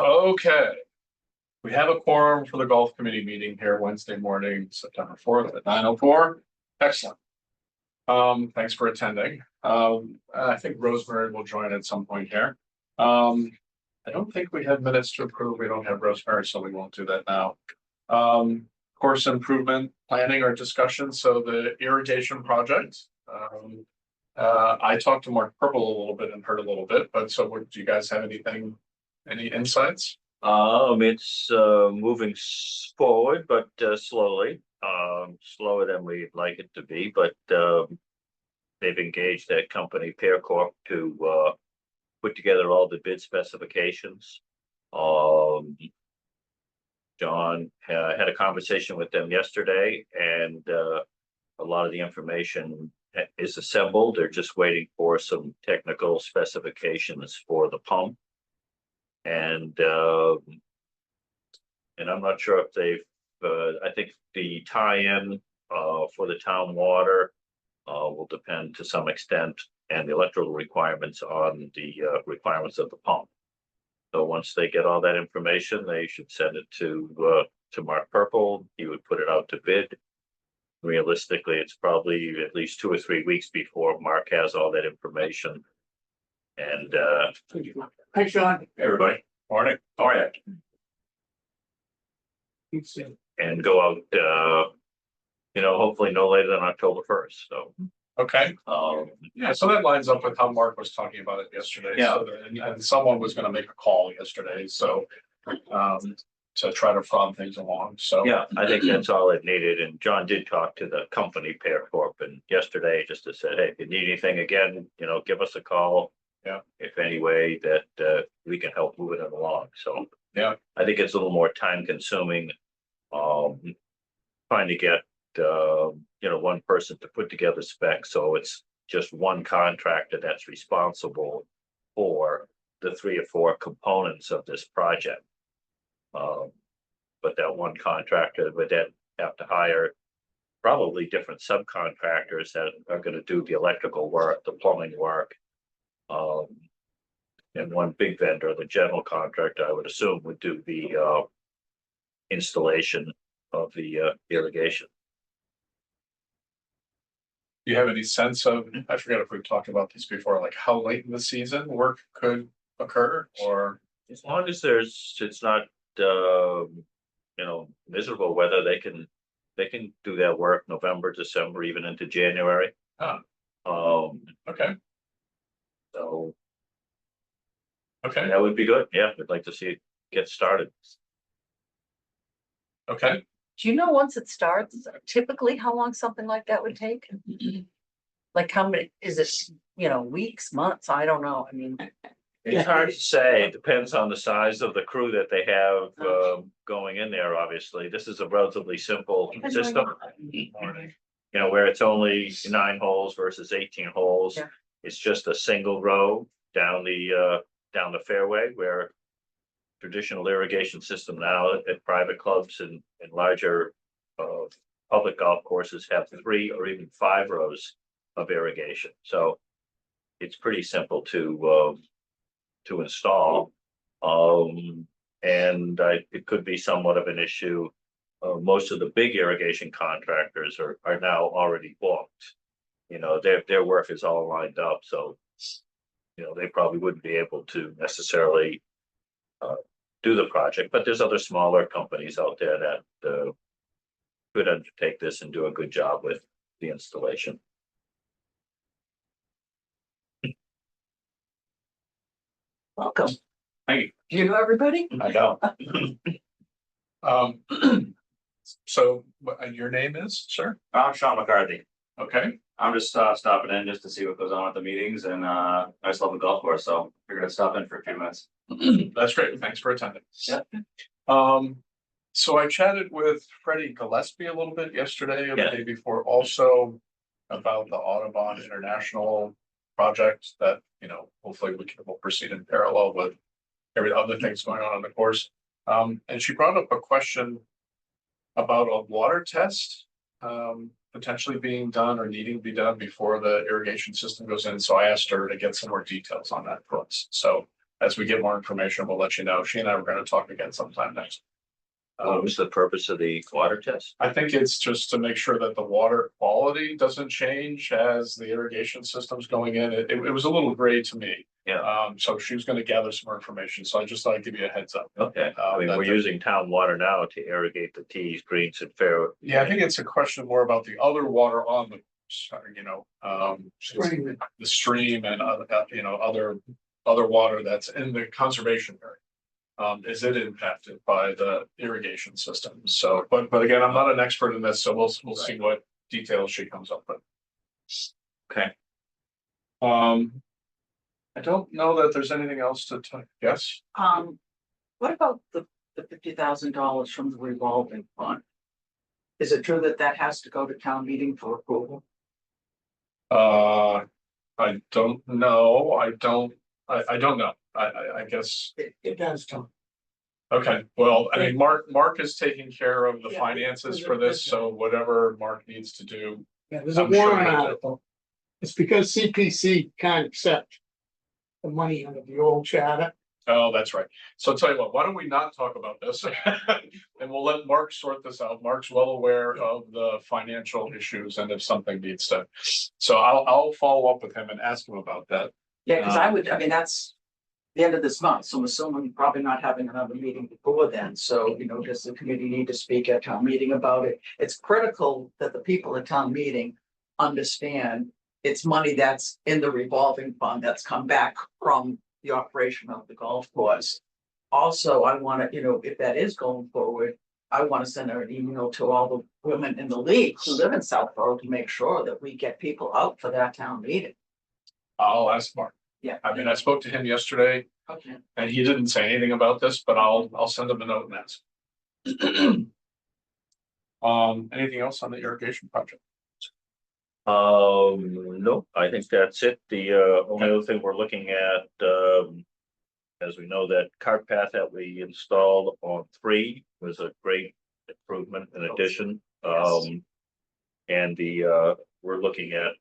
Okay. We have a quorum for the golf committee meeting here Wednesday morning, September 4th at 9:04. Excellent. Thanks for attending. I think Rosemary will join at some point here. I don't think we have minutes to approve. We don't have Rosemary, so we won't do that now. Course improvement planning or discussion. So the irrigation project. I talked to Mark Purple a little bit and heard a little bit, but so do you guys have anything, any insights? It's moving forward, but slowly. Slower than we'd like it to be, but they've engaged that company PairCorp to put together all the bid specifications. John had a conversation with them yesterday, and a lot of the information is assembled. They're just waiting for some technical specifications for the pump. And I'm not sure if they've, I think the tie-in for the town water will depend to some extent, and the electrical requirements on the requirements of the pump. So once they get all that information, they should send it to Mark Purple. He would put it out to bid. Realistically, it's probably at least 2 or 3 weeks before Mark has all that information. And Hi, Sean. hey, everybody, morning. How are you? And go out, hopefully no later than October 1st. So Okay. Yeah, so that lines up with how Mark was talking about it yesterday. Yeah. So and someone was going to make a call yesterday, so to try to prod things along. So yeah, I think that's all it needed. And John did talk to the company PairCorp and yesterday just to say, hey, if you need anything again, give us a call. Yeah. If any way that we can help move it along. So yeah, I think it's a little more time consuming. Trying to get one person to put together specs, so it's just one contractor that's responsible for the 3 or 4 components of this project. But that one contractor would then have to hire probably different subcontractors that are going to do the electrical work, the plumbing work. And one big vendor, the general contractor, I would assume would do the installation of the irrigation. do you have any sense of, I forget if we've talked about this before, like how late in the season work could occur, or As long as it's not miserable weather, they can do that work November, December, even into January. okay. So Okay. that would be good. Yeah, we'd like to see it get started. Okay. Do you know once it starts, typically how long something like that would take? Like how many, is it, weeks, months? I don't know. I mean. It's hard to say. It depends on the size of the crew that they have going in there. Obviously, this is a relatively simple system. Where it's only 9 holes versus 18 holes. Yeah. It's just a single row down the fairway, where traditional irrigation system now at private clubs and larger public golf courses have 3 or even 5 rows of irrigation. So it's pretty simple to install. And it could be somewhat of an issue. Most of the big irrigation contractors are now already booked. Their work is all lined up, so they probably wouldn't be able to necessarily do the project. But there's other smaller companies out there that could undertake this and do a good job with the installation. Welcome. Thank Do you know everybody? I know. So your name is, sir? I'm Sean McCarthy. Okay. I'm just stopping in just to see what goes on at the meetings, and I just love the golf course, so figured I'd stop in for a few minutes. That's great. Thanks for attending. Yeah. So I chatted with Freddie Gillespie a little bit yesterday or the Yeah. day before also about the Audubon International project that, hopefully we'll proceed in parallel with every other things going on the course. And she brought up a question about a water test potentially being done or needing to be done before the irrigation system goes in. So I asked her to get some more details on that for us. So as we get more information, we'll let you know. She and I were gonna talk again sometime next. What was the purpose of the water test? I think it's just to make sure that the water quality doesn't change as the irrigation system's going in. It was a little gray to me. Yeah. So she was gonna gather some more information, so I just thought I'd give you a heads up. Okay, I mean, we're using town water now to irrigate the tees, greens and fair. Yeah, I think it's a question more about the other water on the, you know, Stream. the stream and other, other water that's in the conservation area. Is it impacted by the irrigation system? So, but again, I'm not an expert in this, so we'll see what details she comes up with. Okay. I don't know that there's anything else to, yes? What about the $50,000 from the revolving fund? Is it true that that has to go to town meeting for approval? I don't know. I don't know. I guess. It does, Tom. Okay, well, I mean, Mark is taking care of the Yeah, finances for this, so whatever Mark needs to do. Yeah, there's a I'm sure warrant he'll do. article. It's because CPC can't accept the money under the old charter. Oh, that's right. So I'll tell you what, why don't we not talk about this? And we'll let Mark sort this out. Mark's well aware of the financial issues and if something needs to. So I'll follow up with him and ask him about that. Yeah, because I mean, that's the end of this month, so I'm assuming probably not having another meeting before then. So, does the committee need to speak at town meeting about it? It's critical that the people at town meeting understand it's money that's in the revolving fund that's come back from the operation of the golf course. Also, I want to, if that is going forward, I want to send out an email to all the women in the league who live in Southborough to make sure that we get people out for that town meeting. I'll ask Mark. Yeah. I mean, I spoke to him yesterday Okay. and he didn't say anything about this, but I'll send him a note and ask. Anything else on the irrigation project? No, I think that's it. The only other thing we're looking at, as we know, that cart path that we installed on 3 was a great improvement in addition. And we're looking at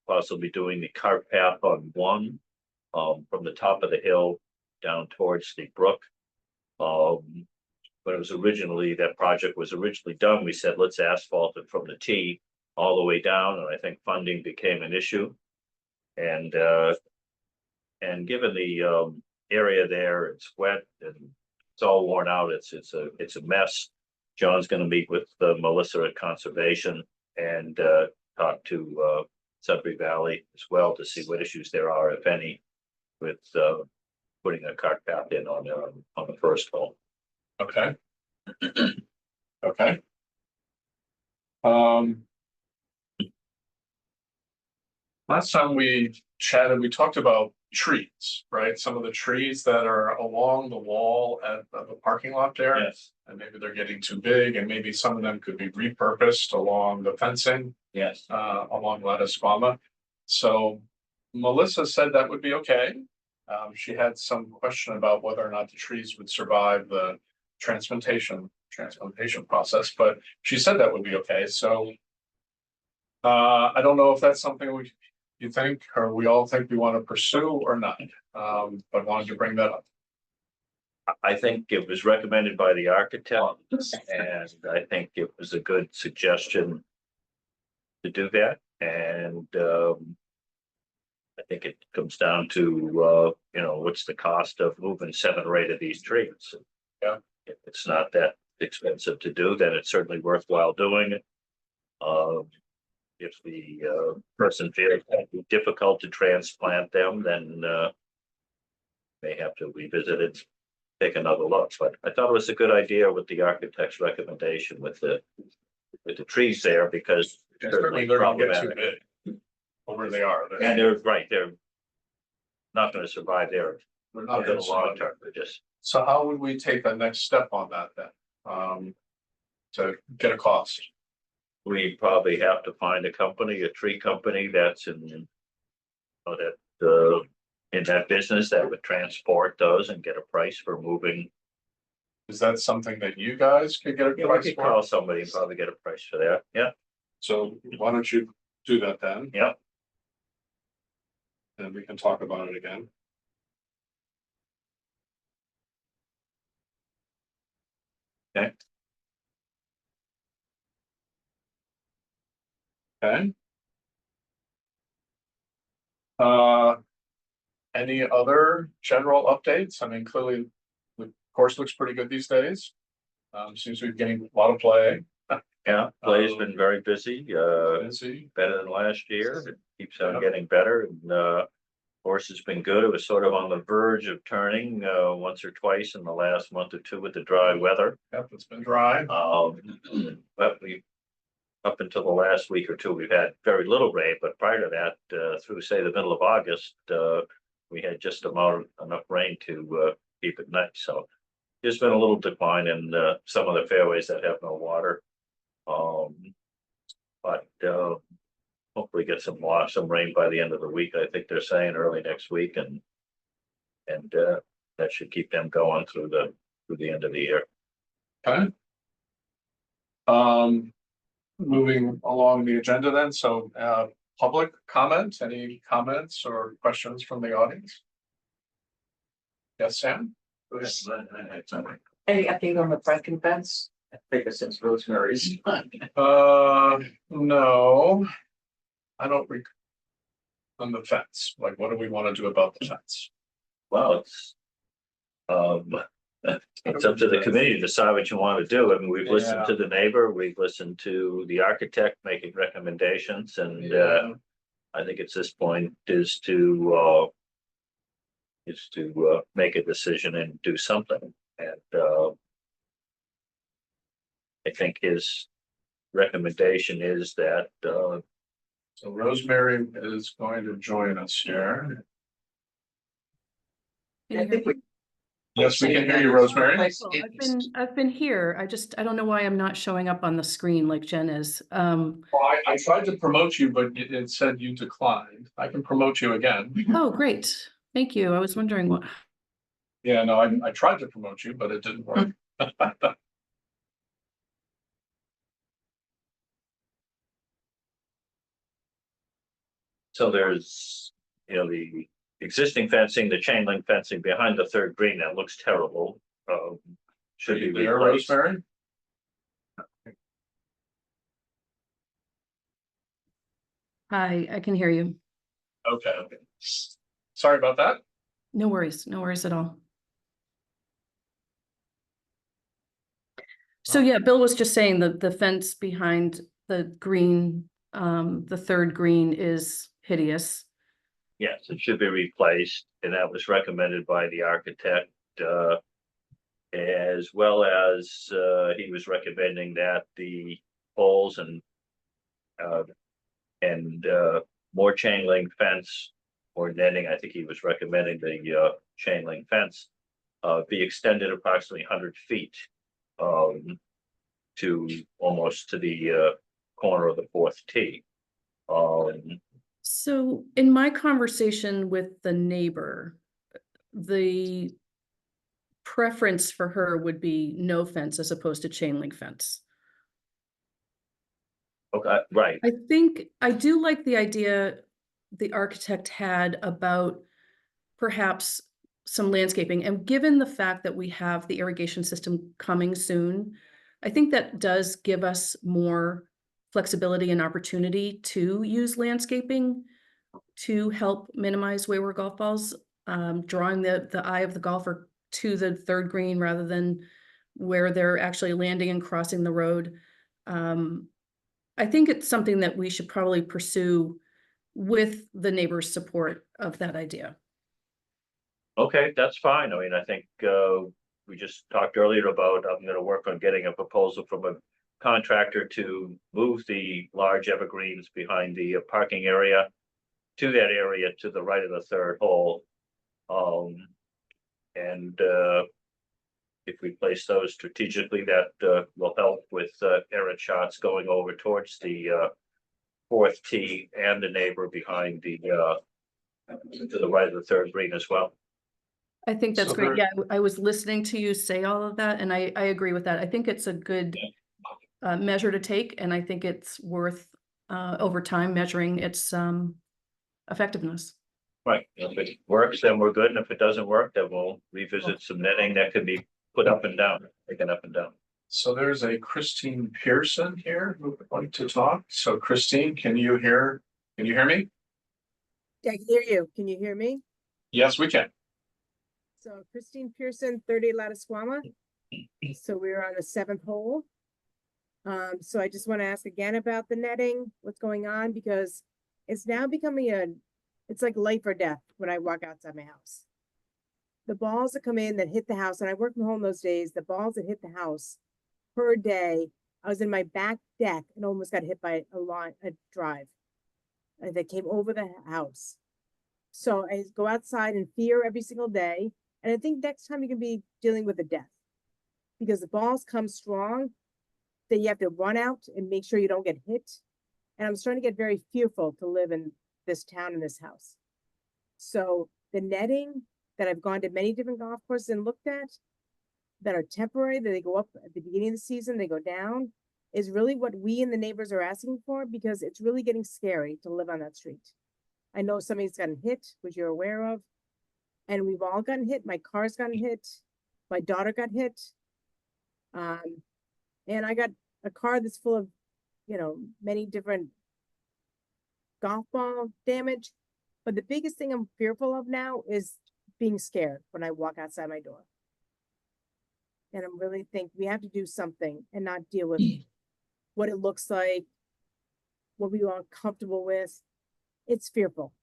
possibly doing the cart path on 1 from the top of the hill down towards the brook. When it was originally, that project was originally done, we said, let's asphalt it from the T all the way down, and I think funding became an issue. And given the area there, it's wet and it's all worn out. It's a mess. John's going to meet with Melissa at Conservation and talk to Sudbury Valley as well to see what issues there are, if any, with putting a cart path in on the first hole. Okay. Okay. Last time we chatted, we talked about trees, right? Some of the trees that are along the wall at the parking lot there. Yes. And maybe they're getting too big and maybe some of them could be repurposed along the fencing, Yes. along Lattice-Mama. So Melissa said that would be okay. She had some question about whether or not the trees would survive the transplantation process, but she said that would be okay. So I don't know if that's something you think, or we all think we want to pursue or not. But wanted to bring that up. I think it was recommended by the architect, and I think it was a good suggestion to do that. And I think it comes down to what's the cost of moving 7 or 8 of these trees. Yeah. If it's not that expensive to do, then it's certainly worthwhile doing it. If the person feels it would be difficult to transplant them, then may have to revisit it, take another look. But I thought it was a good idea with the architect's recommendation with the trees there, because Certainly they're gonna get too big. Where they are. and they're not going to survive there They're in not the gonna long survive. term. They're just So how would we take the next step on that then? To get a cost? we probably have to find a company, a tree company that's in that business that would transport those and get a price for moving. Is that something that you guys could get a Yeah, we price could for? call somebody and probably get a price for that. Yeah, So why don't you do that then? yeah. And we can talk about it again. Okay. Okay. Any other general updates? I mean, clearly, the course looks pretty good these days. Seems to be getting a lot of play. Yeah, play's been very busy, Busy. better than last year. It keeps on Yeah. getting better and, course has been good. It was sort of on the verge of turning, once or twice in the last month or two with the dry weather. Yep, it's been dry. But up until the last week or two, we've had very little rain, but prior to that, through say the middle of August, we had just enough rain to, keep it nice. So there's been a little decline in, some of the fairways that have no water. But hopefully get some rain by the end of the week. I think they're saying early next week, and that should keep them going through the end of the year. Okay. Moving along the agenda then, so public comments, any comments or questions from the audience? Yes, Sam? Any update on the Franken fence? I think it since Rosemary's. No. I don't on the fence, like, what do we want to do about the fence? Well, it's up to the committee to decide what you want to do. I mean, we've listened to the neighbor, we've listened to the architect making recommendations, and I think at this point is to make a decision and do something. And I think his recommendation is that So Rosemary is going to join us here. I think we. Yes, we can hear you, Rosemary. Well, I've been here. I don't know why I'm not showing up on the screen like Jen is. Well, I tried to promote you, but it said you declined. I can promote you again. Oh, great. Thank you. I was wondering what. Yeah, no, I tried to promote you, but it didn't work. so there's, the existing fencing, the chain link fencing behind the third green that looks terrible. Should be There, replaced. Rosemary? Hi, I can hear you. Okay. Sorry about that. No worries at all. So yeah, Bill was just saying that the fence behind the green, the third green is hideous. Yes, it should be replaced, and that was recommended by the architect, as well as, he was recommending that the poles and more chain link fence or netting. I think he was recommending the chain link fence be extended approximately 100 feet to almost to the corner of the fourth tee. So in my conversation with the neighbor, the preference for her would be no fence as opposed to chain link fence. Okay, right. I think I do like the idea the architect had about perhaps some landscaping, and given the fact that we have the irrigation system coming soon, I think that does give us more flexibility and opportunity to use landscaping to help minimize wayward golf balls, drawing the eye of the golfer to the third green rather than where they're actually landing and crossing the road. I think it's something that we should probably pursue with the neighbors' support of that idea. Okay, that's fine. I mean, I think we just talked earlier about, I'm gonna work on getting a proposal from a contractor to move the large evergreens behind the parking area to that area to the right of the third hole. And if we place those strategically, that will help with errant shots going over towards the fourth tee and the neighbor behind the to the right of the third green as well. I think that's So great. there- Yeah, I was listening to you say all of that, and I agree with that. I think it's a good measure to take, and I think it's worth over time measuring its effectiveness. Right, if it works, then we're good, and if it doesn't work, then we'll revisit some netting that could be put up and down, taken up and down. So there's a Christine Pearson here who would like to talk. So Christine, can you hear me? Yeah, I can hear you. Can you hear me? Yes, we can. So Christine Pearson, 30 Latasquama. So we're on the 7th hole. So I just want to ask again about the netting, what's going on, because it's now becoming it's like life or death when I walk outside my house. The balls that come in that hit the house, and I worked from home those days, the balls that hit the house per day, I was in my back deck and almost got hit by a drive that came over the house. So I go outside in fear every single day. And I think next time you can be dealing with a death because the balls come strong that you have to run out and make sure you don't get hit. And I'm starting to get very fearful to live in this town, in this house. So the netting that I've gone to many different golf courses and looked at that are temporary, that they go up at the beginning of the season, they go down, is really what we and the neighbors are asking for because it's really getting scary to live on that street. I know somebody's gotten hit, which you're aware of, and we've all gotten hit. My car's gotten hit. My daughter got hit. And I got a car that's full of, many different golf ball damage. But the biggest thing I'm fearful of now is being scared when I walk outside my door. And I really think we have to do something and not deal with what it looks like, what we are comfortable with. It's fearful.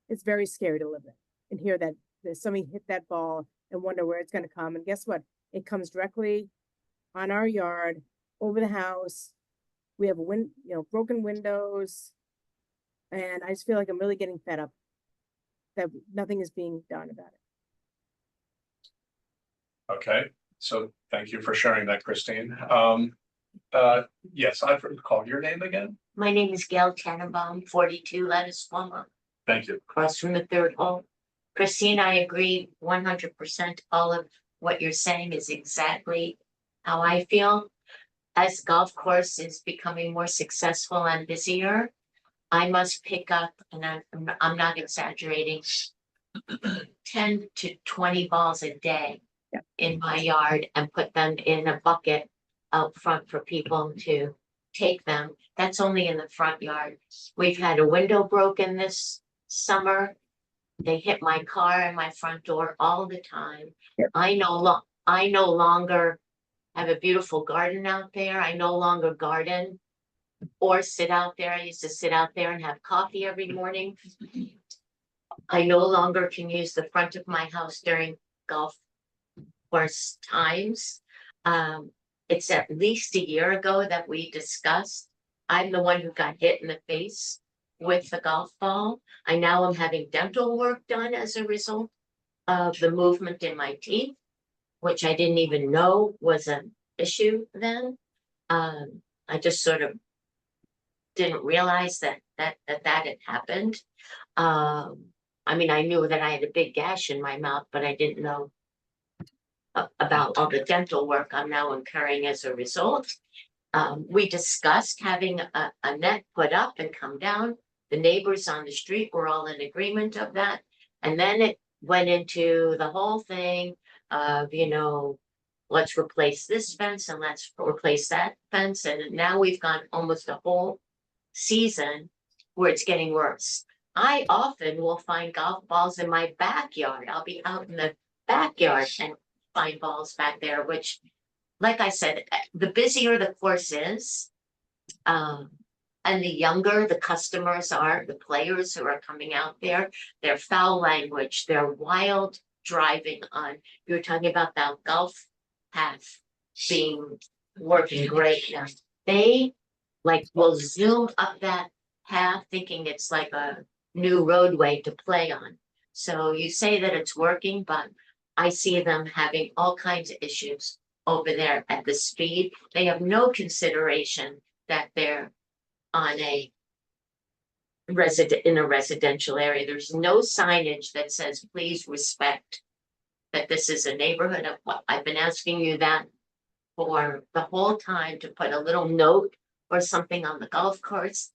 It's very scary to live in and hear that somebody hit that ball and wonder where it's going to come. And guess what? It comes directly on our yard, over the house. We have broken windows. And I just feel like I'm really getting fed up that nothing is being done about it. Okay, so thank you for sharing that, Christine. Yes, I've called your name again. My name is Gail Tannenbaum, 42 Latasquama, Thank you. across from the 3rd hole. Christine, I agree 100%. All of what you're saying is exactly how I feel. As golf course is becoming more successful and busier, I must pick up, and I'm not exaggerating, 10 to 20 balls a day in my yard and put them in a bucket out front for people to take them. That's only in the front yard. We've had a window broken this summer. They hit my car and my front door all the time. I no longer have a beautiful garden out there. I no longer garden or sit out there. I used to sit out there and have coffee every morning. I no longer can use the front of my house during golf course times. It's at least a year ago that we discussed. I'm the one who got hit in the face with the golf ball. I now am having dental work done as a result of the movement in my teeth, which I didn't even know was an issue then. I just sort of didn't realize that had happened. I mean, I knew that I had a big gash in my mouth, but I didn't know about all the dental work I'm now incurring as a result. We discussed having a net put up and come down. The neighbors on the street were all in agreement of that. And then it went into the whole thing of, let's replace this fence and let's replace that fence. And now we've gone almost a whole season where it's getting worse. I often will find golf balls in my backyard. I'll be out in the backyard and find balls back there, which, like I said, the busier the course is, and the younger the customers are, the players who are coming out there, their foul language, their wild driving on. You were talking about that golf path working great now. They will zoom up that path thinking it's like a new roadway to play on. So you say that it's working, but I see them having all kinds of issues over there at the speed. They have no consideration that they're on in a residential area. There's no signage that says, please respect that this is a neighborhood. I've been asking you that for the whole time, to put a little note or something on the golf carts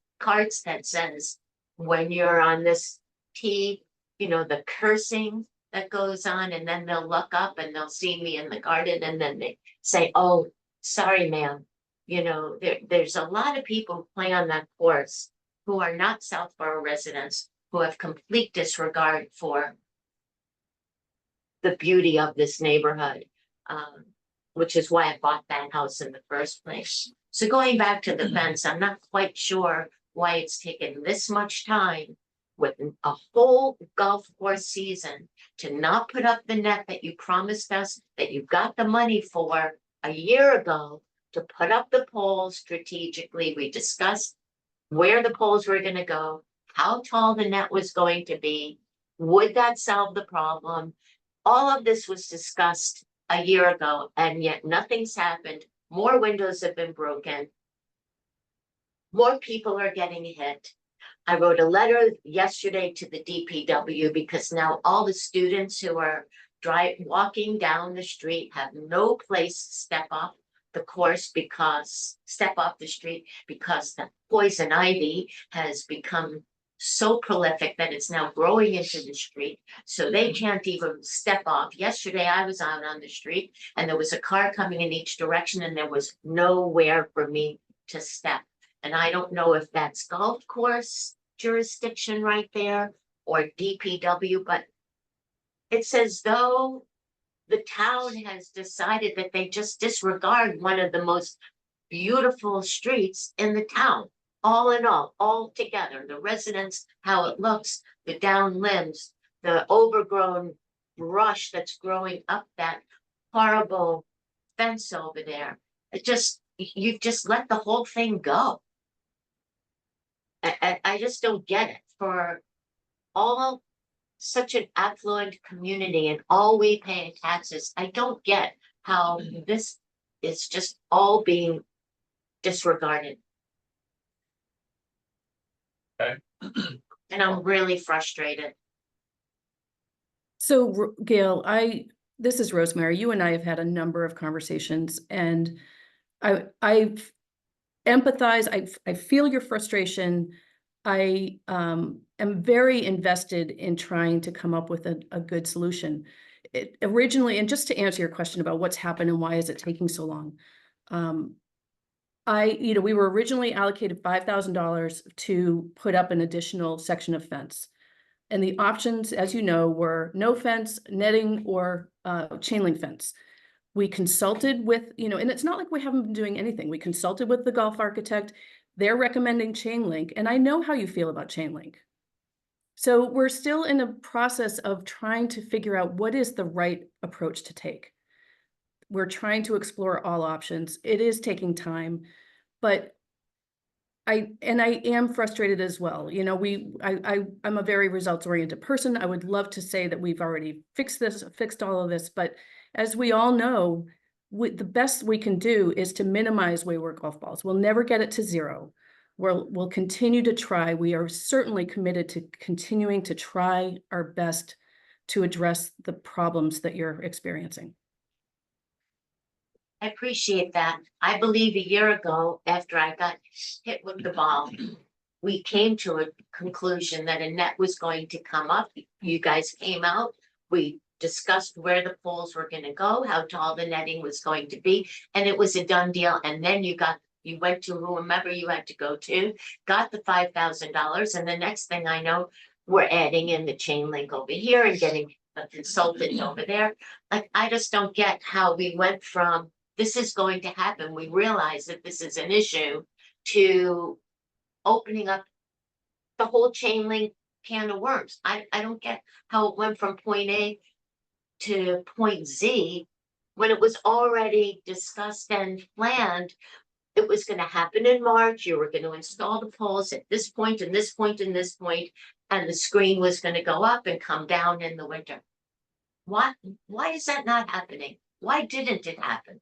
that says, when you're on this tee, the cursing that goes on, and then they'll look up and they'll see me in the garden and then they say, oh, sorry, ma'am. You know, there's a lot of people who play on that course who are not Southborough residents, who have complete disregard for the beauty of this neighborhood. Which is why I bought that house in the first place. So going back to the fence, I'm not quite sure why it's taken this much time with a whole golf course season to not put up the net that you promised us, that you got the money for a year ago, to put up the poles strategically. We discussed where the poles were gonna go, how tall the net was going to be. Would that solve the problem? All of this was discussed a year ago, and yet nothing's happened. More windows have been broken. More people are getting hit. I wrote a letter yesterday to the DPW because now all the students who are walking down the street have no place to step off the course because the poison ivy has become so prolific that it's now growing into the street, so they can't even step off. Yesterday, I was out on the street and there was a car coming in each direction and there was nowhere for me to step. And I don't know if that's golf course jurisdiction right there or DPW, but it's as though the town has decided that they just disregard one of the most beautiful streets in the town. All in all together, the residents, how it looks, the down limbs, the overgrown brush that's growing up that horrible fence over there. You've just let the whole thing go. I just don't get it. For all such an affluent community and all we pay in taxes, I don't get how this is just all being disregarded. Okay. And I'm really frustrated. So Gail, this is Rosemary. You and I have had a number of conversations, and I empathize. I feel your frustration. I am very invested in trying to come up with a good solution. Originally, and just to answer your question about what's happened and why is it taking so long, we were originally allocated $5,000 to put up an additional section of fence. And the options, as you know, were no fence, netting, or chain link fence. We consulted with, and it's not like we haven't been doing anything. We consulted with the golf architect. They're recommending chain link, and I know how you feel about chain link. So we're still in a process of trying to figure out what is the right approach to take. We're trying to explore all options. It is taking time, but I am frustrated as well. I'm a very results-oriented person. I would love to say that we've already fixed all of this, but as we all know, the best we can do is to minimize wayward golf balls. We'll never get it to zero. We'll continue to try. We are certainly committed to continuing to try our best to address the problems that you're experiencing. I appreciate that. I believe a year ago, after I got hit with the ball, we came to a conclusion that a net was going to come up. You guys came out, we discussed where the poles were going to go, how tall the netting was going to be, and it was a done deal. And then you went to whomever you had to go to, got the $5,000, and the next thing I know, we're adding in the chain link over here and getting a consultant over there. Like, I just don't get how we went from this is going to happen, we realize that this is an issue, to opening up the whole chain link can of worms. I don't get how it went from point A to point Z when it was already discussed and planned. It was going to happen in March. You were going to install the poles at this point and this point and this point, and the screen was going to go up and come down in the winter. Why is that not happening? Why didn't it happen?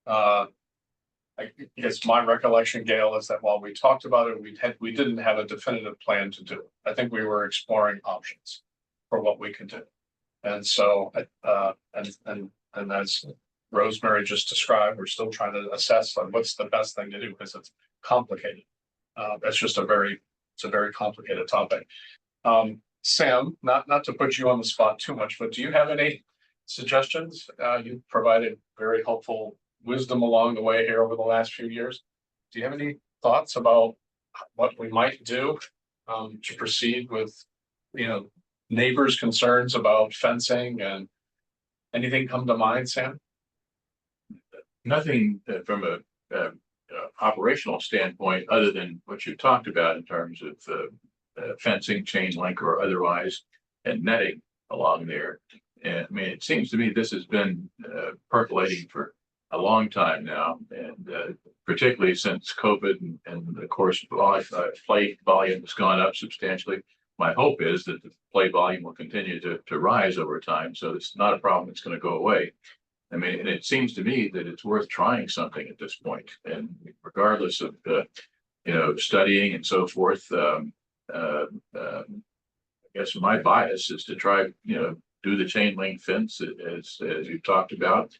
I guess my recollection, Gail, is that while we talked about it, we didn't have a definitive plan to do it. I think we were exploring options for what we could do. And so, and as Rosemary just described, we're still trying to assess what's the best thing to do, because it's complicated. That's just a very complicated topic. Sam, not to put you on the spot too much, but do you have any suggestions? You provided very helpful wisdom along the way here over the last few years. Do you have any thoughts about what we might do to proceed with, neighbors' concerns about fencing and anything come to mind, Sam? Nothing from a operational standpoint, other than what you talked about in terms of fencing, chain link or otherwise, and netting along there. And I mean, it seems to me this has been percolating for a long time now, and particularly since COVID, and of course, play volume has gone up substantially. My hope is that the play volume will continue to rise over time, so it's not a problem that's going to go away. I mean, and it seems to me that it's worth trying something at this point, and regardless of studying and so forth. I guess my bias is to try, do the chain link fence as you talked about,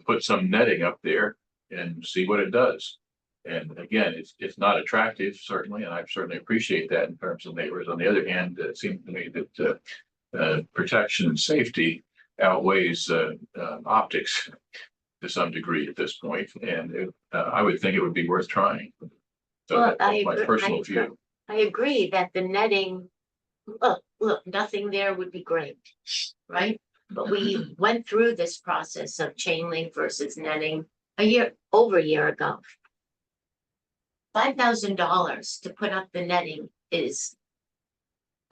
put some netting up there and see what it does. And again, it's not attractive, certainly, and I certainly appreciate that in terms of neighbors. On the other hand, it seems to me that protection and safety outweighs optics to some degree at this point, and I would think it would be worth trying. So Well, that's my personal view. I agree that the netting, look, nothing there would be great, right? But we went through this process of chain link versus netting over a year ago. $5,000 to put up the netting is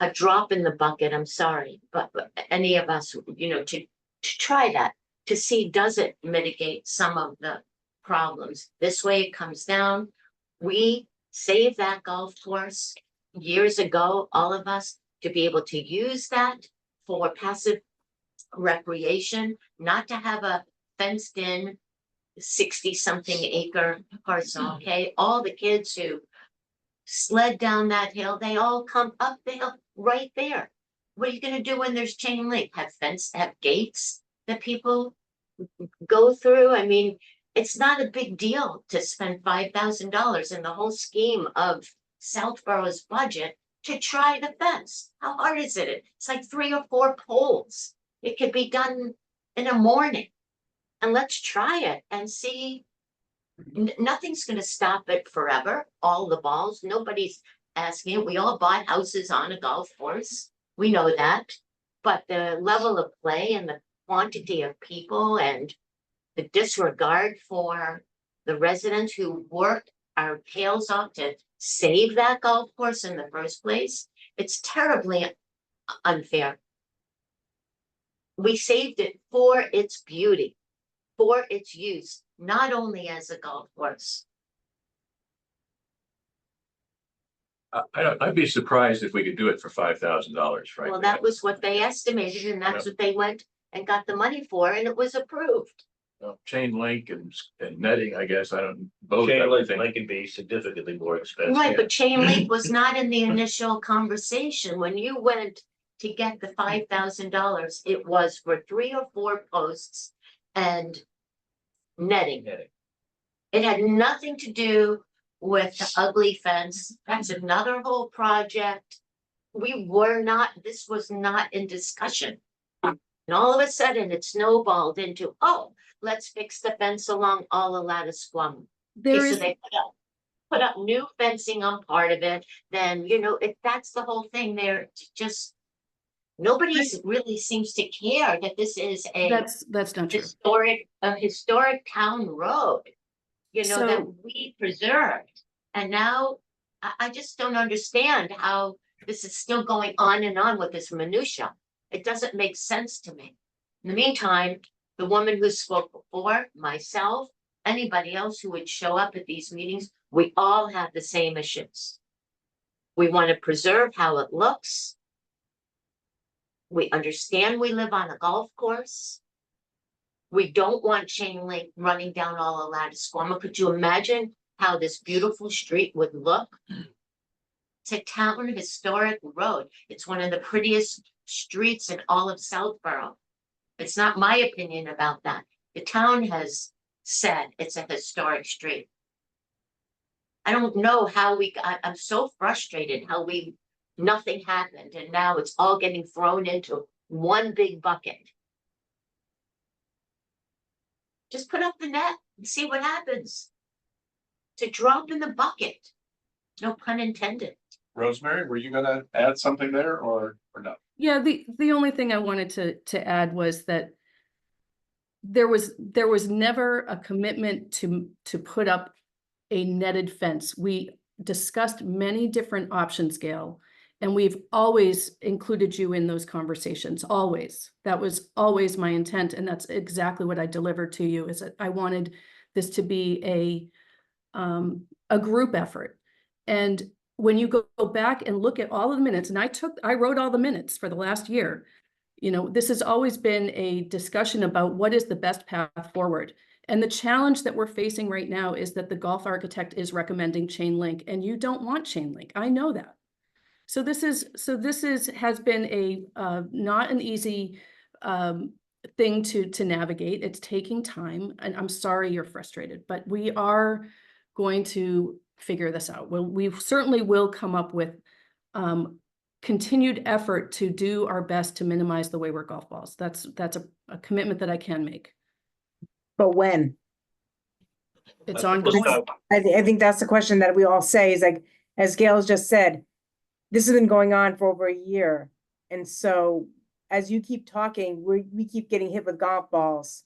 a drop in the bucket. I'm sorry, but any of us, to try that, to see, does it mitigate some of the problems? This way it comes down. We saved that golf course years ago, all of us, to be able to use that for passive recreation, not to have a fenced in 60-something acre parcel, okay? All the kids who sled down that hill, they all come up the hill right there. What are you gonna do when there's chain link? Have gates that people go through? I mean, it's not a big deal to spend $5,000 in the whole scheme of Southborough's budget to try the fence. How hard is it? It's like 3 or 4 poles. It could be done in a morning. And let's try it and see. Nothing's going to stop it forever. All the balls, nobody's asking it. We all bought houses on a golf course. We know that. But the level of play and the quantity of people and the disregard for the residents who worked our tails off to save that golf course in the first place, it's terribly unfair. We saved it for its beauty, for its use, not only as a golf course. I'd be surprised if we could do it for $5,000, right? Well, that was what they estimated, and that's what they went and got the money for, and it was approved. Chain link and netting, I guess, I don't, both. I Chain would think. link can be significantly more expensive. Right, but chain link was not in the initial conversation. When you went to get the $5,000, it was for 3 or 4 posts and netting. It had nothing to do with the ugly fence. That's another whole project. This was not in discussion. And all of a sudden it snowballed into, let's fix the fence along all of Latticequam. There Okay, so is, they put up new fencing on part of it, then, that's the whole thing there. Nobody really seems to care that this is that's not true. historic town road, that So- we preserved. And now I just don't understand how this is still going on and on with this minutia. It doesn't make sense to me. In the meantime, the woman who spoke before, myself, anybody else who would show up at these meetings, we all have the same issues. We want to preserve how it looks. We understand we live on a golf course. We don't want chain link running down all of Latticequam. Could you imagine how this beautiful street would look? It's a town historic road. It's one of the prettiest streets in all of Southborough. It's not my opinion about that. The town has said it's a historic street. I don't know how I'm so frustrated how nothing happened, and now it's all getting thrown into one big bucket. Just put up the net and see what happens. To drop in the bucket. No pun intended. Rosemary, were you gonna add something there or no? Yeah, the only thing I wanted to add was that there was never a commitment to put up a netted fence. We discussed many different options, Gail, and we've always included you in those conversations, always. That was always my intent, and that's exactly what I delivered to you, is that I wanted this to be a group effort. And when you go back and look at all of the minutes, and I wrote all the minutes for the last year, you know, this has always been a discussion about what is the best path forward. And the challenge that we're facing right now is that the golf architect is recommending chain link, and you don't want chain link. I know that. So this has been a not an easy thing to navigate. It's taking time, and I'm sorry you're frustrated, but we are going to figure this out. Well, we certainly will come up with continued effort to do our best to minimize the wayward golf balls. That's a commitment that I can make. But when? It's I think we'll ongoing. start- I think that's the question that we all say is like, as Gail's just said, this has been going on for over a year. And so as you keep talking, we keep getting hit with golf balls.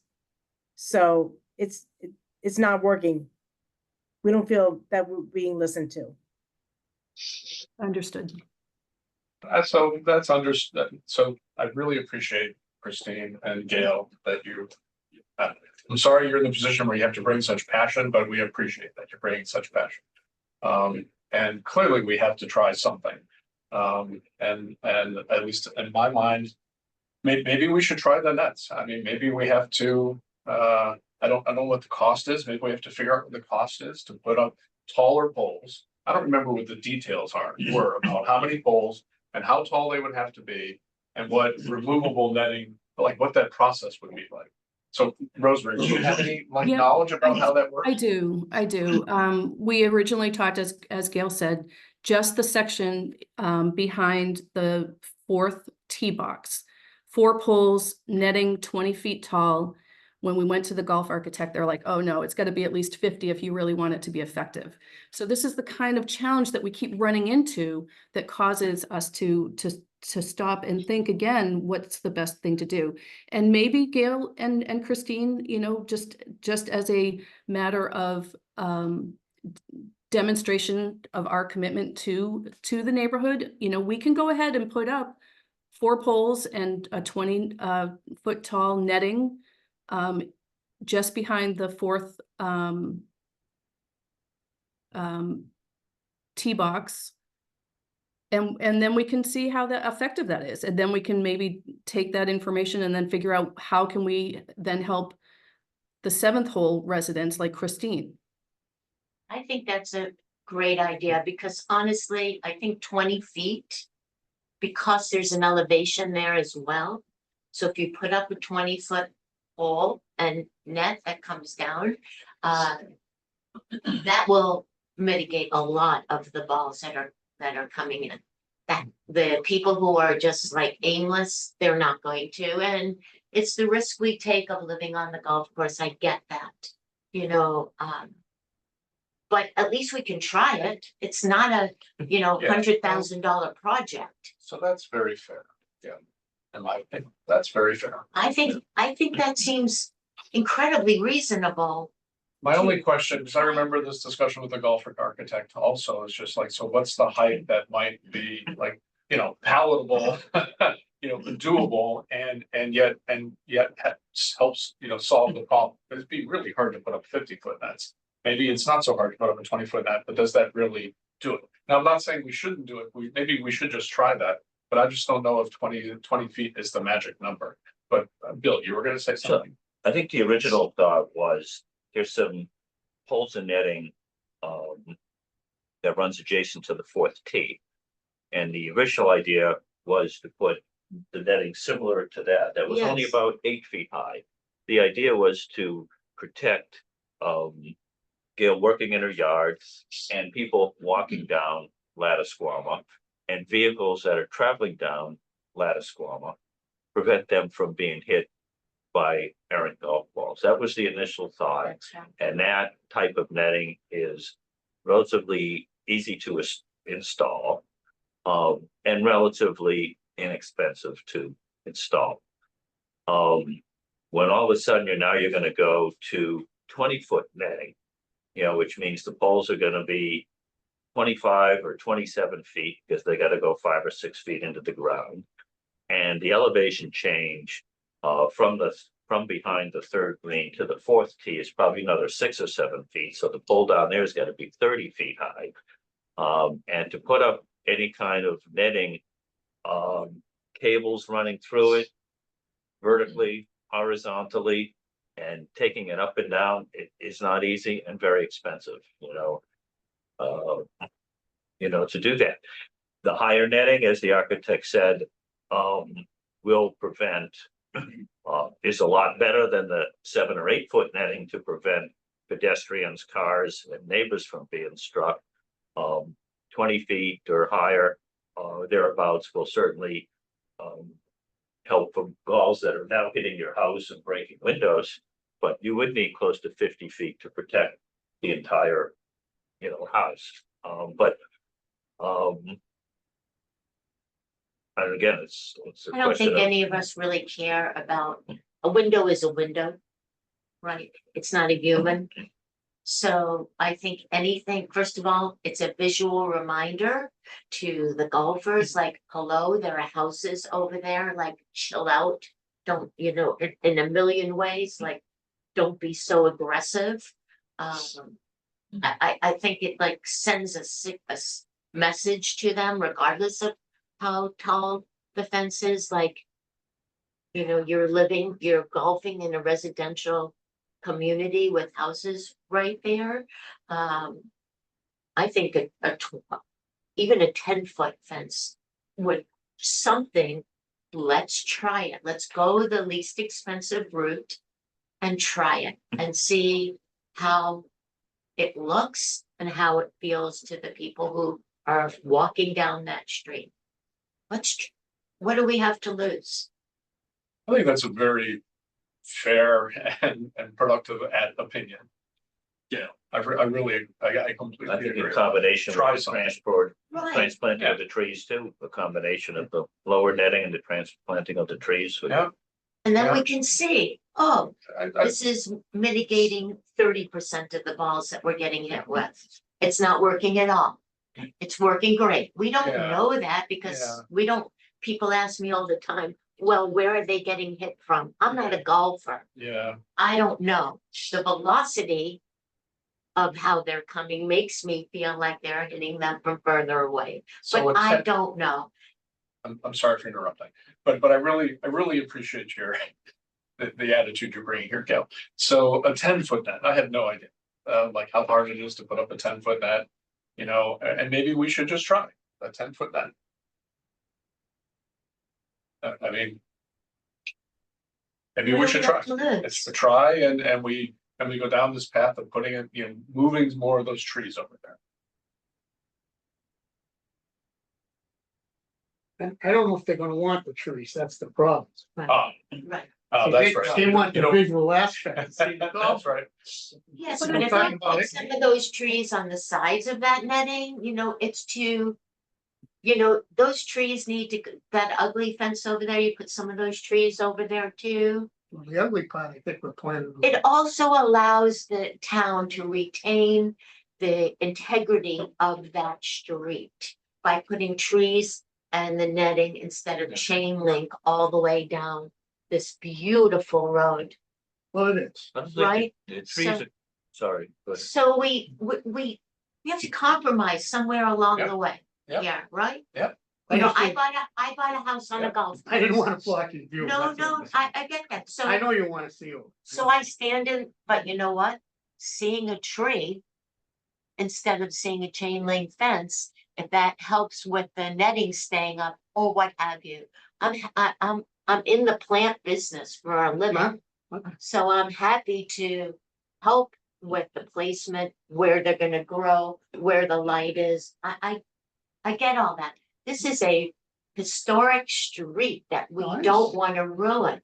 So it's not working. We don't feel that we're being listened to. Understood. So that's understood. So I really appreciate Christine and Gail that I'm sorry you're in the position where you have to bring such passion, but we appreciate that you're bringing such passion. And clearly we have to try something. And at least in my mind, maybe we should try the nets. I mean, maybe we have to, I don't know what the cost is. Maybe we have to figure out what the cost is to put up taller poles. I don't remember what the details were about how many poles and how tall they would have to be and what removable netting, like what that process would be like. So Rosemary, do you have any Yeah, knowledge about how that works? I do. We originally talked, as Gail said, just the section behind the fourth tee box. 4 poles, netting 20 feet tall. When we went to the golf architect, they're like, oh no, it's got to be at least 50 if you really want it to be effective. So this is the kind of challenge that we keep running into that causes us to stop and think again, what's the best thing to do? And maybe Gail and Christine, you know, just as a matter of demonstration of our commitment to the neighborhood, you know, we can go ahead and put up 4 poles and a 20 foot tall netting just behind the fourth tee box. And then we can see how effective that is. And then we can maybe take that information and then figure out how can we then help the 7th hole residents like Christine. I think that's a great idea because honestly, I think 20 feet, because there's an elevation there as well. So if you put up a 20-foot pole and net that comes down, that will mitigate a lot of the balls that are coming in. That the people who are just like aimless, they're not going to. And it's the risk we take of living on the golf course. I get that, you know, but at least we can try it. It's not a, you know, Yeah. $100,000 project. So that's very fair. Yeah. In my opinion, that's very fair. I think that seems incredibly reasonable. My only question, because I remember this discussion with the golf architect also, is just like, so what's the height that might be like, you know, palatable, you know, doable and yet helps, you know, solve the problem. It'd be really hard to put up 50-foot nets. Maybe it's not so hard to put up a 20-foot net, but does that really do it? Now, I'm not saying we shouldn't do it. Maybe we should just try that, but I just don't know if 20 feet is the magic number. But Bill, you were going to say something. I think the original thought was there's some poles and netting that runs adjacent to the 4th tee. And the original idea was to put the netting similar to that. That was only Yes. about 8 feet high. The idea was to protect Gail working in her yard and people walking down Lattisquama and vehicles that are traveling down Lattisquama, prevent them from being hit by errant golf balls. walls. That was the initial thought. That's right. And that type of netting is relatively easy to install. And relatively inexpensive to install. When all of a sudden you're gonna go to 20-foot netting, which means the poles are gonna be 25 or 27 feet, because they gotta go 5 or 6 feet into the ground. And the elevation change from behind the third green to the fourth tee is probably another 6 or 7 feet. So the pole down there is gonna be 30 feet high. And to put up any kind of netting, cables running through it vertically, horizontally, and taking it up and down, it is not easy and very expensive, to do that. The higher netting, as the architect said, will prevent, is a lot better than the 7 or 8 foot netting to prevent pedestrians, cars, and neighbors from being struck. 20 feet or higher, thereabouts, will certainly help from balls that are now hitting your house and breaking windows. But you would need close to 50 feet to protect the entire, house. And again, it's a I don't question think of, any of us really care about, a window is a window. Right, it's not a human. So I think anything, first of all, it's a visual reminder to the golfers, like, hello, there are houses over there, like, chill out. Don't, in a million ways, like, don't be so aggressive. I think it like sends a message to them, regardless of how tall the fence is, like, you're golfing in a residential community with houses right there. I think even a 10-foot fence would something. Let's try it. Let's go the least expensive route and try it and see how it looks and how it feels to the people who are walking down that street. What do we have to lose? I think that's a very fair and productive opinion. Yeah, I completely I think in agree. combination Try with the something. Right, transplanting of the trees too, a combination of the lower netting and the transplanting of the trees. Yeah. and then we Yeah. can see, oh, I- this is mitigating 30% of the balls that we're getting hit with. It's not working at all. It's working great. We don't Yeah. know that because Yeah. we don't, people ask me all the time, well, where are they getting hit from? I'm not a golfer. Yeah, I don't know. The velocity of how they're coming makes me feel like they're hitting them from further away, so but I don't know. I'm sorry for interrupting, but I really appreciate the attitude you're bringing here, Gail. So a 10-foot net, I had no idea, like how hard it is to put up a 10-foot net, and maybe we should just try a 10-foot net. I mean, maybe we should try. It's a try, and we go down this path of putting it, moving more of those trees over there. And I don't know if they're gonna want the trees, that's the problem. Ah, Right. that's right. They want the visual aspect. That's right. Yes, But but I'm if talking I about put it. some of those trees on the sides of that netting, it's to. Those trees need to, that ugly fence over there, you put some of those trees over there too. The ugly part, I think we're planning. It also allows the town to retain the integrity of that street by putting trees and the netting instead of chain link all the way down this beautiful road, Well, it is. right? The trees So- are, sorry, but So we have to compromise somewhere along Yeah. the way. Yeah. Yeah, right? Yeah. I Understood. bought a house on Yeah. a golf. I didn't course. wanna block your view. No, that's all. no, I get that. So. I know you wanna see it. So I stand in, but you know what? Seeing a tree instead of seeing a chain link fence, if that helps with the netting staying up or what have you. I'm in the plant business for a living. Okay. So I'm happy to help with the placement, where they're gonna grow, where the light is. I get all that. This is a historic street that we Nice. don't wanna ruin.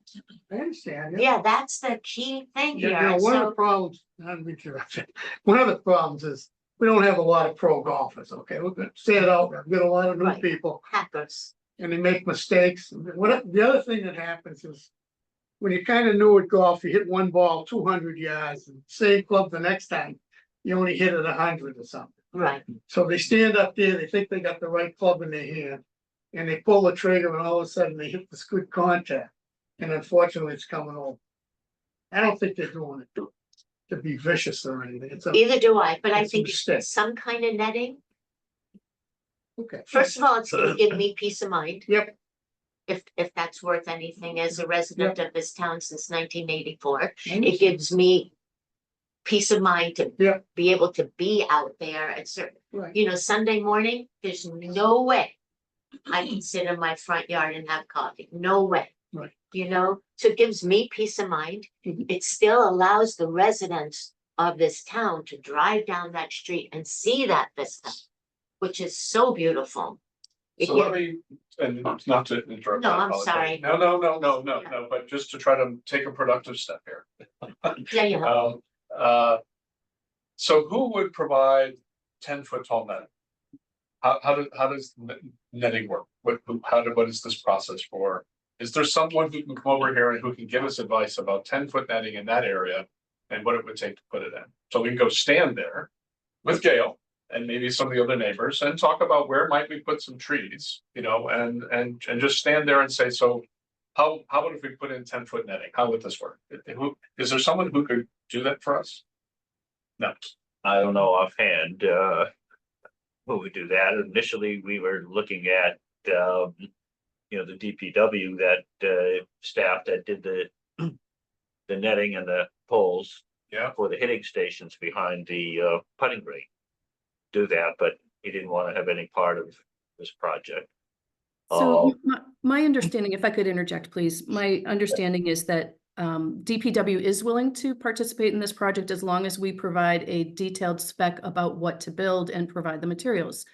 I understand. Yeah, that's the key thing You here. know, one of the So, problems, I'm interrupting, one of the problems is, we don't have a lot of pro golfers, okay, we're gonna say it out, we've got a lot of new Right. people, hackers, and they make mistakes, the other thing that happens is. When you're kind of new at golf, you hit one ball 200 yards, and same club the next time, you only hit it 100 or something. right, So they stand up there, they think they got the right club in their hand, and they pull the trigger, and all of a sudden they hit this good contact. And unfortunately, it's coming over. I don't think they're doing it to be vicious or anything. It's a, either do I, but I It's a think mistake. some kind of netting, okay. first of all, it's gonna give me peace of mind. Yep. If that's worth anything as a resident of this town since 1984, it gives me peace of mind to Yeah. be able to be out there at certain, Right. you know, Sunday morning, there's no way I can sit in my front yard and have coffee, no way. Right. You know, so it gives me peace of mind. Mhm. It still allows the residents of this town to drive down that street and see that vista, which is so beautiful. It So let gives- me, and not to interrupt. No, I I'm apologize. sorry. No, but just to try to take a productive step here. Yeah. So who would provide 10-foot tall netting? How does netting work? What is this process for? Is there someone who can come over here and who can give us advice about 10-foot netting in that area? And what it would take to put it in? So we can go stand there with Gail and maybe some of the other neighbors and talk about where might we put some trees, you know, and just stand there and say, so. How about if we put in 10-foot netting? How would this work? Is there someone who could do that for us? No. I don't know offhand, who would do that. Initially, we were looking at, you know, the DPW that, staff that did the netting and the poles. Yeah. For the hitting stations behind the, putting green. Do that, but he didn't want to have any part of this project. So my understanding, if I could interject, please, my understanding is that DPW is willing to participate in this project as long as we provide a detailed spec about what to build and provide the materials.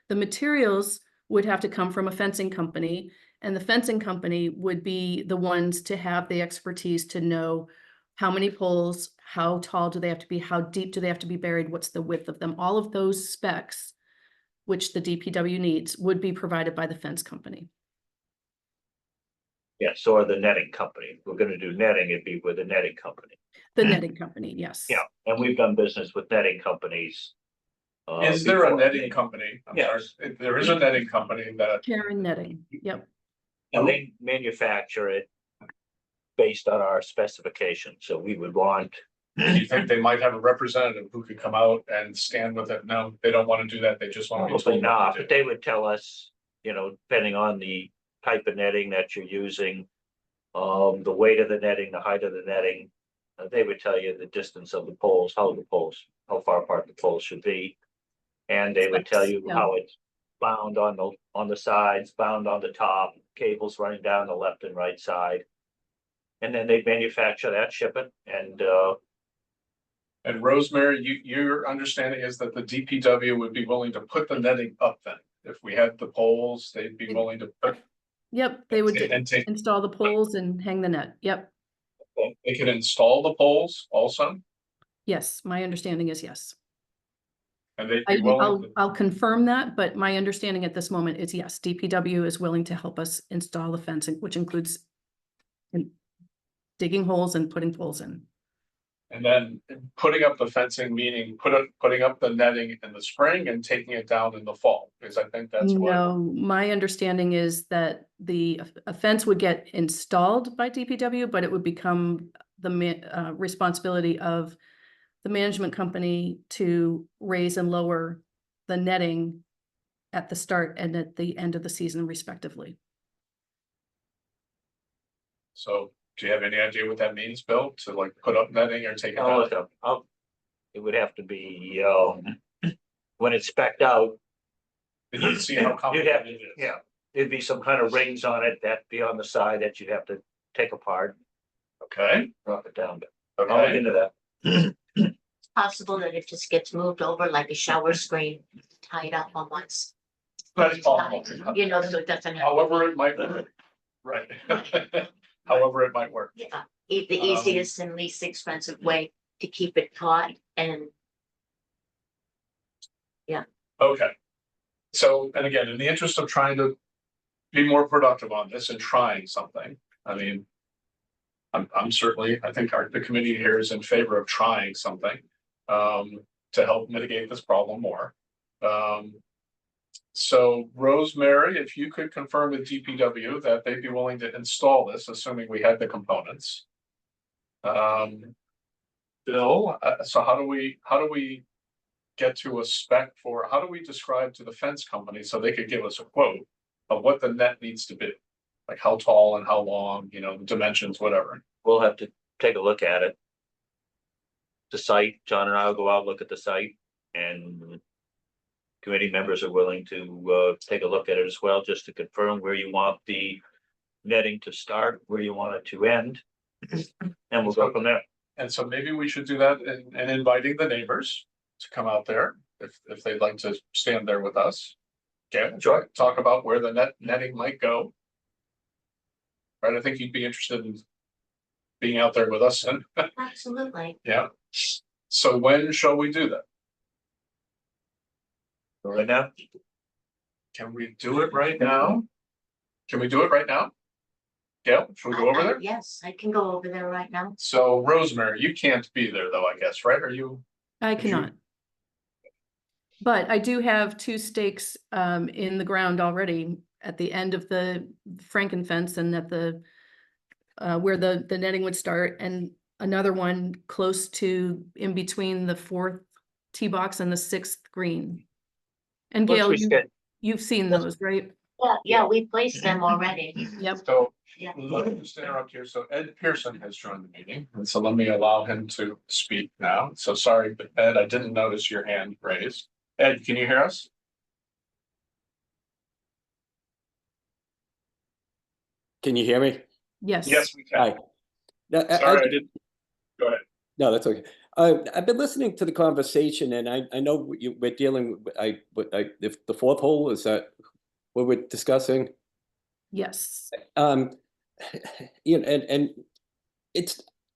The materials would have to come from a fencing company, and the fencing company would be the ones to have the expertise to know how many poles, how tall do they have to be, how deep do they have to be buried, what's the width of them, all of those specs, which the DPW needs, would be provided by the fence company. Yes, or the netting company. If we're gonna do netting, it'd be with the netting company. The netting company, yes. Yeah, and we've done business with netting companies. Is there a before. netting company? I'm sorry. Yes. There is a netting company that, Karen Netting, yep. And they manufacture it based on our specifications, so we would want. do you think they might have a representative who could come out and stand with it? No, they don't want to do that. They just want to be Probably told what not, to but do. they would tell us, you know, depending on the type of netting that you're using. The weight of the netting, the height of the netting, they would tell you the distance of the poles, how far apart the poles should be. And they would tell you Yeah. how it's bound on the sides, bound on the top, cables running down the left and right side. And then they'd manufacture that, ship it, and And Rosemary, your understanding is that the DPW would be willing to put the netting up then? If we had the poles, they'd be willing to put. Yep, they would And take, install the poles and hang the net. Yep. they could install the poles also, Yes, my understanding is yes. and they'd be willing. I'll confirm that, but my understanding at this moment is yes, DPW is willing to help us install the fencing, which includes digging holes and putting poles in. And then putting up the fencing, meaning putting up the netting in the spring and taking it down in the fall, because I think that's what. No, my understanding is that a fence would get installed by DPW, but it would become the responsibility of the management company to raise and lower the netting at the start and at the end of the season respectively. So do you have any idea what that means, Bill, to like put up netting or take it I'll out? look up. It would have to be, when it's spec'd out. Did you see how You'd have, complicated it is? yeah, there'd be some kind of rings on it that'd be on the side that you'd have to take apart, Okay, drop it down, but I'll look okay. into that. Possible that it just gets moved over like a shower screen, tied up on once. That's possible. You know, so it doesn't. have- However, it might work. Right. However, it might work. Yeah, the easiest and least expensive way to keep it taut and Okay. So, and again, in the interest of trying to be more productive on this and trying something, I mean. I'm certainly, I think the committee here is in favor of trying something, to help mitigate this problem more. So Rosemary, if you could confirm with DPW that they'd be willing to install this, assuming we had the components. Bill, so how do we get to a spec for, how do we describe to the fence company so they could give us a quote of what the net needs to be? Like how tall and how long, you know, dimensions, whatever. We'll have to take a look at it. The site, John and I will go out, look at the site, and committee members are willing to take a look at it as well, just to confirm where you want the netting to start, where you want it to end. And we'll go from there. And so maybe we should do that and inviting the neighbors to come out there if they'd like to stand there with us. Okay, Sure. talk about where the netting might go. Right, I think you'd be interested in being out there with us and, absolutely. yeah. So when shall we do that? Right now, Can we do it right now? Can we do it right now? Gail, should we go over there? Yes, I can go over there right now. So Rosemary, you can't be there though, I guess, right? Are you? I Would you- cannot. But I do have 2 stakes in the ground already at the end of the Franken fence and at the where the netting would start, and another one close to in between the 4th tee box and the 6th green. And once Gail, we get, you've seen those, right? Yeah, we placed them already. Yep. So Yeah. let me just interrupt here. So Ed Pearson has joined the meeting, and so let me allow him to speak now. So sorry, but Ed, I didn't notice your hand raised. Ed, can you hear us? Can you hear me? Yes. Yes, we can. Hi. Sorry, I didn't. Go ahead. No, that's okay. I've been listening to the conversation, and I know we're dealing with if the 4th hole, is that what we're discussing? Yes. You know, and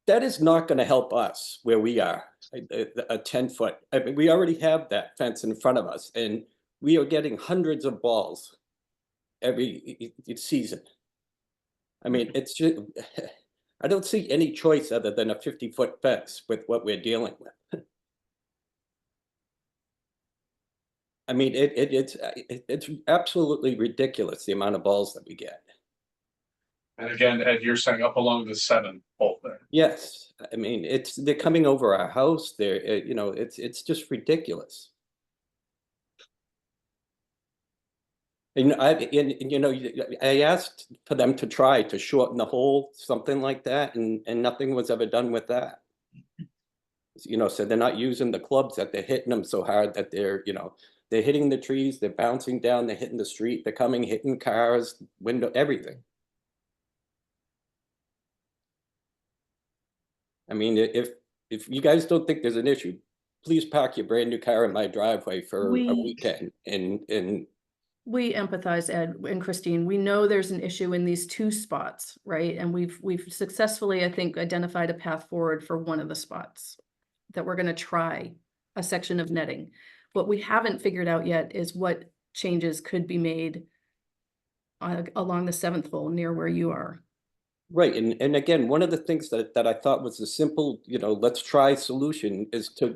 that is not going to help us where we are. A 10-foot. I mean, we already have that fence in front of us, and we are getting hundreds of balls every season. I mean, it's just, I don't see any choice other than a 50-foot fence with what we're dealing with. I mean, it's absolutely ridiculous, the amount of balls that we get. And again, Ed, you're saying up along the 7th hole there. Yes, I mean, they're coming over our house. They're, you know, it's just ridiculous. And you know, I asked for them to try to shorten the hole, something like that, and nothing was ever done with that. You know, so they're not using the clubs, that they're hitting them so hard that they're, you know, they're hitting the trees, they're bouncing down, they're hitting the street, they're coming, hitting cars, window, everything. I mean, if you guys don't think there's an issue, please park your brand new car in my driveway for a weekend and We empathize, Ed and Christine. We know there's an issue in these 2 spots, right? And we've successfully, I think, identified a path forward for one of the spots that we're going to try a section of netting. What we haven't figured out yet is what changes could be made along the 7th hole near where you are. right. And again, one of the things that I thought was a simple, you know, let's try solution is to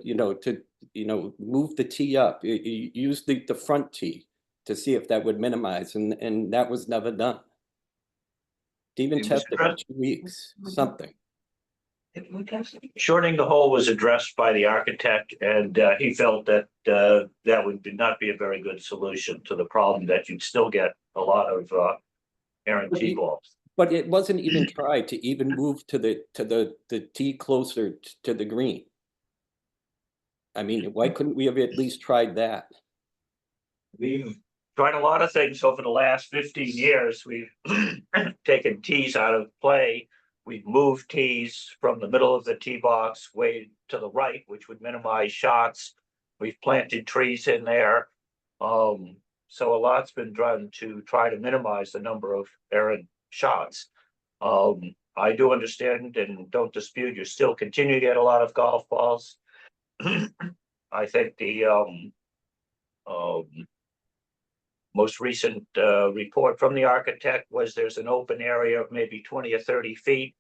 move the tee up, use the front tee to see if that would minimize, and that was never done. To even It was test it for addressed. 2 weeks, something. shortening the hole was addressed by the architect, and he felt that that would not be a very good solution to the problem, that you'd still get a lot of errant tee balls. But it wasn't even tried to even move to the tee closer to the green. I mean, why couldn't we have at least tried that? We've tried a lot of things over the last 15 years. We've taken tees out of play. We've moved tees from the middle of the tee box way to the right, which would minimize shots. We've planted trees in there. so a lot's been done to try to minimize the number of errant shots. I do understand and don't dispute, you still continue to get a lot of golf balls. I think the most recent report from the architect was there's an open area of maybe 20 or 30 feet.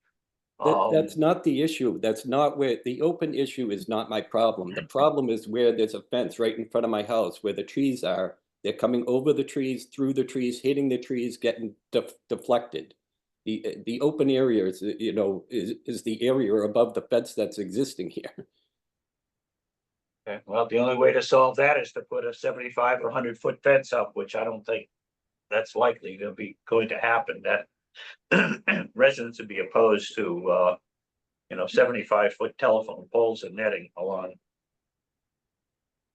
That's not the issue. That's not where, the open issue is not my problem. The problem is where there's a fence right in front of my house where the trees are. They're coming over the trees, through the trees, hitting the trees, getting deflected. The open area is, you know, is the area above the fence that's existing here. Okay, well, the only way to solve that is to put a 75 or 100-foot fence up, which I don't think that's likely to be going to happen. That residents would be opposed to, 75-foot telephone poles and netting along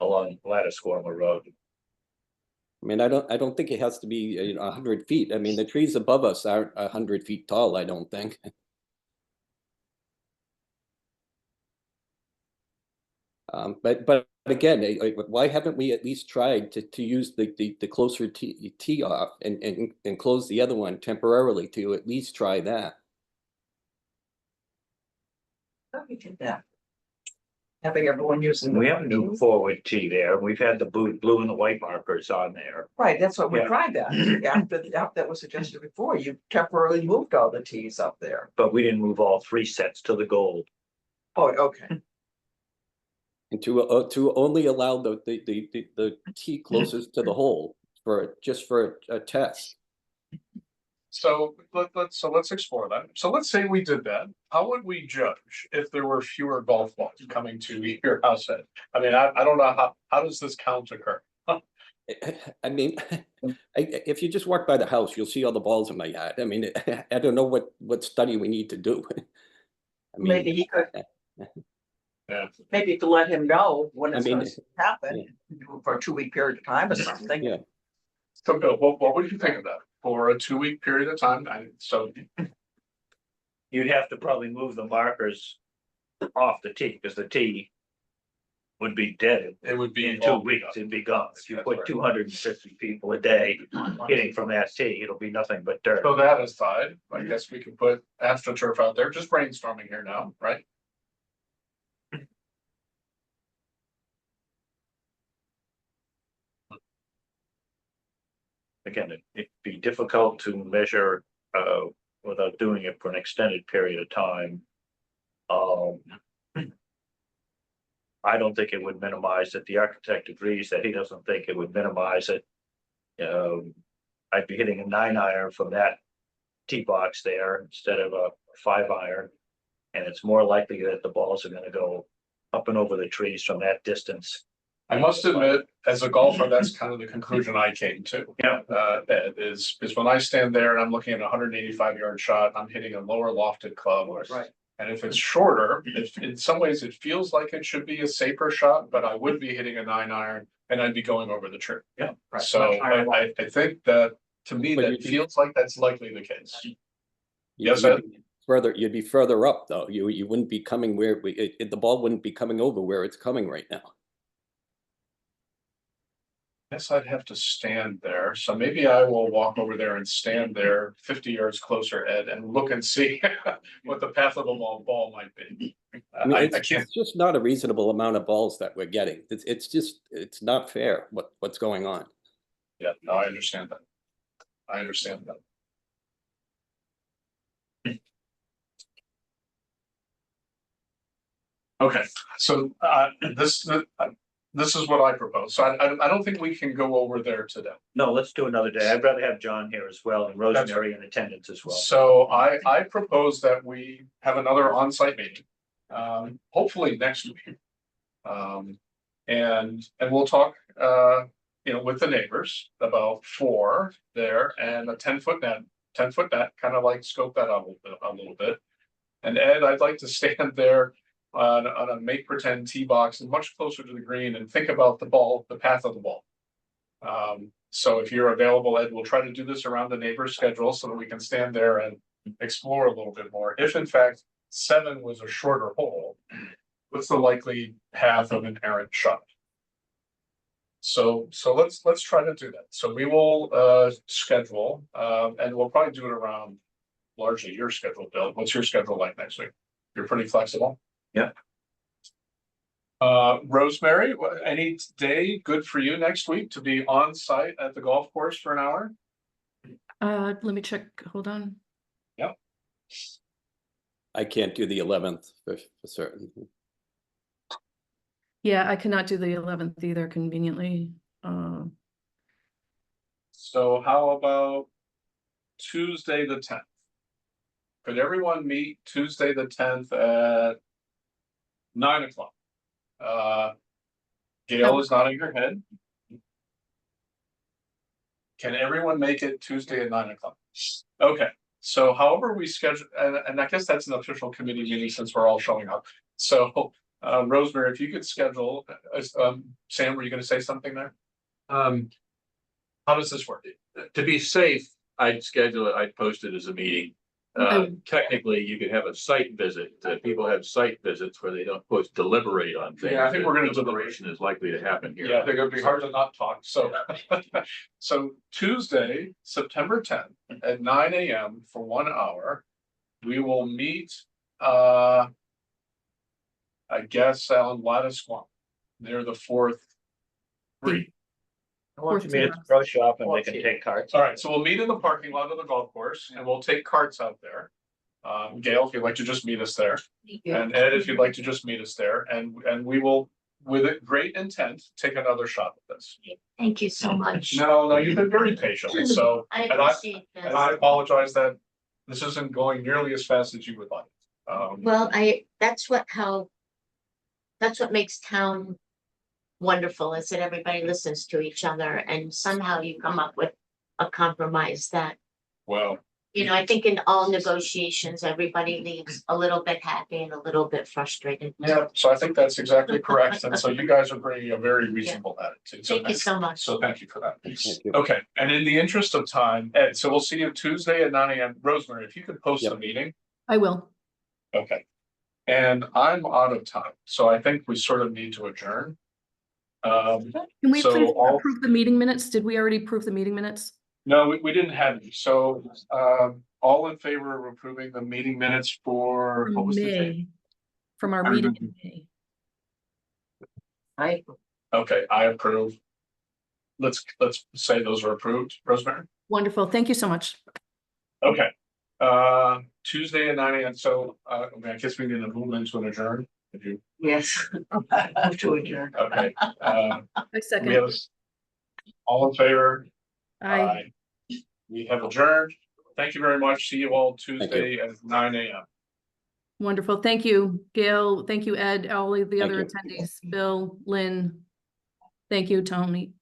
Lattisquama Road. I mean, I don't think it has to be, 100 feet. I mean, the trees above us aren't 100 feet tall, I don't think. But again, why haven't we at least tried to use the closer tee off and close the other one temporarily to at least try that? Thought we did that. Having everyone using. We have a new forward tee there. We've had the blue and the white markers on there. Right, that's what we Yeah. tried that. After that was suggested before, you temporarily moved all the tees up there. But we didn't move all 3 sets to the gold. Oh, okay. And to only allow the tee closest to the hole just for a test. So let's explore that. So let's say we did that. How would we judge if there were fewer golf balls coming to your house? I mean, I don't know how does this count occur? I mean, if you just walk by the house, you'll see all the balls in my yard. I mean, I don't know what study we need to do. I mean, Maybe he could. Yeah. Maybe to let him know when it's I mean, going to happen for a 2-week period of time or something. Yeah. So Bill, what would you think of that for a 2-week period of time? So You'd have to probably move the markers off the tee because the tee would be dead it would be in 2 weeks. It'd be gone. If you put 250 people a day hitting from that tee, it'll be nothing but dirt. So that aside, I guess we could put AstroTurf out there, just brainstorming here now, right? Again, it'd be difficult to measure without doing it for an extended period of time. I don't think it would minimize it. The architect agrees that he doesn't think it would minimize it. I'd be hitting a 9-iron from that tee box there instead of a 5-iron. And it's more likely that the balls are gonna go up and over the trees from that distance. I must admit, as a golfer, that's kind of the conclusion I came to. Yeah. Ed, is when I stand there and I'm looking at a 185-yard shot, I'm hitting a lower lofted club. Right. And if it's shorter, if in some ways it feels like it should be a safer shot, but I would be hitting a 9-iron and I'd be going over the tree. Yeah. Right. So Much higher I think that, to me, But that you- feels like that's likely the case. Yes, You'd Ed? be you'd be further up though. You wouldn't be coming where the ball wouldn't be coming over where it's coming right now. Guess I'd have to stand there, so maybe I will walk over there and stand there 50 yards closer, Ed, and look and see what the path of the ball might be. I mean, I it's can't, just not a reasonable amount of balls that we're getting. It's not fair what's going on. yeah, no, I understand that. I understand that. Okay, so this is what I propose. So I don't think we can go over there today. No, let's do another day. I'd rather have John here as well and Rosemary in attendance as well. So I propose that we have another on-site meeting, hopefully next week. And we'll talk, with the neighbors about 4 there and a 10-foot net, kind of like scope that out a little bit. And Ed, I'd like to stand there on a make pretend tee box and much closer to the green and think about the path of the ball. So if you're available, Ed, we'll try to do this around the neighbor's schedule so that we can stand there and explore a little bit more. If in fact 7 was a shorter hole, what's the likely path of an errant shot? So let's try to do that. So we will schedule, and we'll probably do it around largely your schedule, Bill. What's your schedule like next week? You're pretty flexible? Yeah. Rosemary, any day good for you next week to be on site at the golf course for an hour? Let me check, hold on. I can't do the 11th for certain. Yeah, I cannot do the 11th either conveniently. So how about Tuesday, the 10th? Could everyone meet Tuesday, the 10th at 9 o'clock? Gail is nodding her head. Can everyone make it Tuesday at 9 o'clock? Okay, so however we schedule, and I guess that's an official committee meeting since we're all showing up. So, Rosemary, if you could schedule, Sam, were you gonna say something there? How does this work? To be safe, I'd schedule it, I'd post it as a meeting. Technically, you could have a site visit. People have site visits where they don't supposed to deliberate on things. Yeah, I think we're gonna Deliberation is likely to happen here. Yeah, I think it'd be hard to not talk, so. So Tuesday, September 10th at 9 AM for 1 hour, we will meet, I guess, on Latticewan, near the fourth green. I want you to meet at the pro shop and we can take cards. All right, so we'll meet in the parking lot of the golf course and we'll take carts out there. Gail, if you'd like to just meet us there, and Ed, if you'd like to just meet us there, and we will, with a great intent, take another shot at this. Thank you so much. No, you've been very patient, so, I and appreciate and I this. apologize that this isn't going nearly as fast as you would like. Well, that's what makes town wonderful, is that everybody listens to each other and somehow you come up with a compromise that, Well, you know, I think in all negotiations, everybody leaves a little bit happy and a little bit frustrated. yeah, so I think that's exactly correct, and so you guys are bringing a very reasonable attitude, so Thank you so much. so thank you for that. Thank you. Okay, and in the interest of time, Ed, so we'll see you Tuesday at 9 AM. Rosemary, if you could post the Yep. meeting, I will. okay. And I'm out of time, so I think we sort of need to adjourn. Can we So please all- approve the meeting minutes? Did we already approve the meeting minutes? No, we didn't have any, so, all in favor of approving the meeting minutes for, what From was the date? May, from our I meeting remember. in May. I, Okay, I approve. Let's say those are approved, Rosemary. Wonderful. Thank you so much. Okay, Tuesday at 9 AM, so, I mean, I guess we need to move into an adjourn. If you, yes, move to adjourn. okay, I we second. have, all in favor? I. We have adjourned. Thank you very much. See you all Tuesday at 9 AM. Wonderful. Thank you, Gail. Thank you, Ed, all of the Thank other you. attendees, Bill, Lynn. Thank you, Tony.